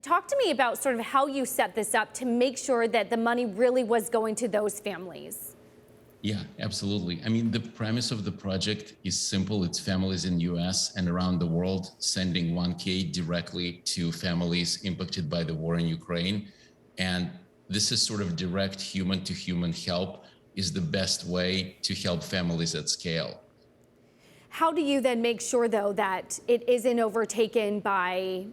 Talk to me about sort of how you set this up to make sure that the money really was going to those families. Yeah, absolutely. I mean, the premise of the project is simple. It's families in US and around the world sending 1K directly to families impacted by the war in Ukraine. And this is sort of direct human to human help is the best way to help families at scale. How do you then make sure, though, that it isn't overtaken by,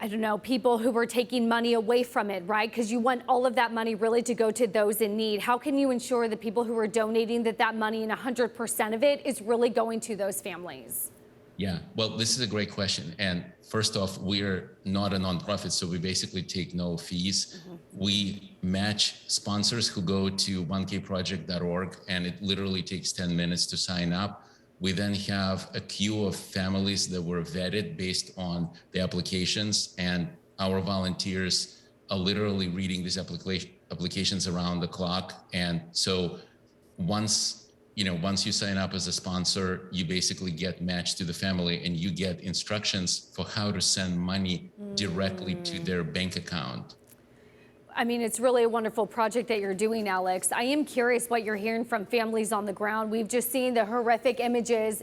I don't know, people who are taking money away from it, right? Because you want all of that money really to go to those in need. How can you ensure the people who are donating that money and 100% of it is really going to those families? Yeah, well, this is a great question. And first off, we're not a nonprofit, so we basically take no fees. We match sponsors who go to 1kproject.org, and it literally takes 10 minutes to sign up. We then have a queue of families that were vetted based on the applications, and our volunteers are literally reading these applications around the clock. And so once you sign up as a sponsor, you basically get matched to the family and you get instructions for how to send money directly to their bank account. I mean, it's really a wonderful project that you're doing, Alex. I am curious what you're hearing from families on the ground. We've just seen the horrific images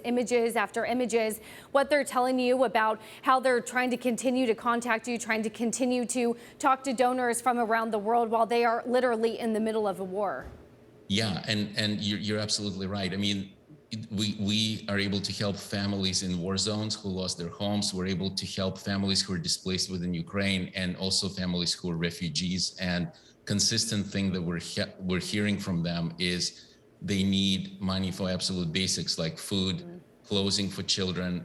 after images, what they're telling you about how they're trying to continue to contact you, trying to continue to talk to donors from around the world while they are literally in the middle of a war. Yeah, and you're absolutely right. I mean, we are able to help families in war zones who lost their homes. We're able to help families who are displaced within Ukraine, and also families who are refugees. And consistent thing that we're hearing from them is they need money for absolute basics like food, clothing for children,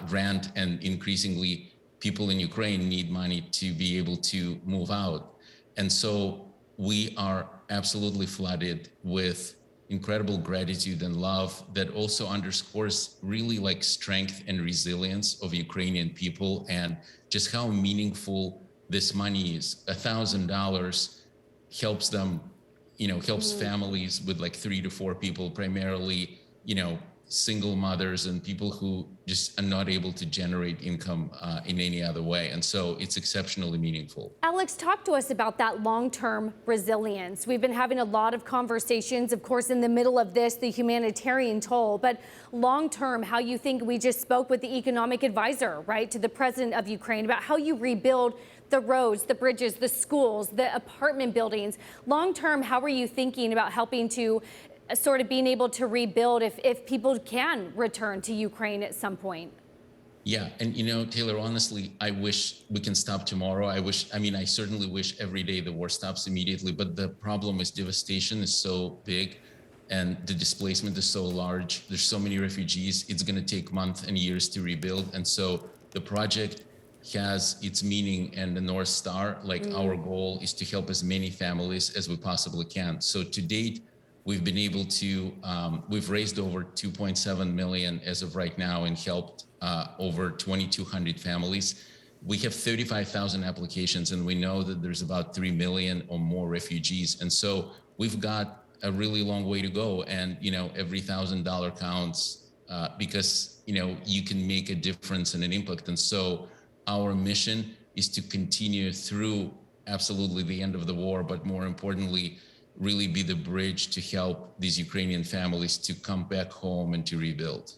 rent, and increasingly people in Ukraine need money to be able to move out. And so we are absolutely flooded with incredible gratitude and love that also underscores really like strength and resilience of Ukrainian people and just how meaningful this money is. $1,000 helps them, helps families with like 3 to 4 people, primarily, single mothers and people who just are not able to generate income in any other way. And so it's exceptionally meaningful. Alex, talk to us about that long-term resilience. We've been having a lot of conversations, of course, in the middle of this, the humanitarian toll, but long-term, how you think we just spoke with the economic advisor, right, to the president of Ukraine about how you rebuild the roads, the bridges, the schools, the apartment buildings. Long-term, how are you thinking about helping to sort of being able to rebuild if people can return to Ukraine at some point? Yeah, and Taylor, honestly, I wish we can stop tomorrow. I certainly wish every day the war stops immediately, but the problem is devastation is so big and the displacement is so large. There's so many refugees. It's going to take months and years to rebuild. And so the project has its meaning and the North Star. Like our goal is to help as many families as we possibly can. So to date, we've been able to, we've raised over 2.7 million as of right now and helped over 2,200 families. We have 35,000 applications and we know that there's about 3 million or more refugees. And so we've got a really long way to go. And, every $1,000 counts because, you can make a difference and an impact. And so our mission is to continue through absolutely the end of the war, but more importantly, really be the bridge to help these Ukrainian families to come back home and to rebuild.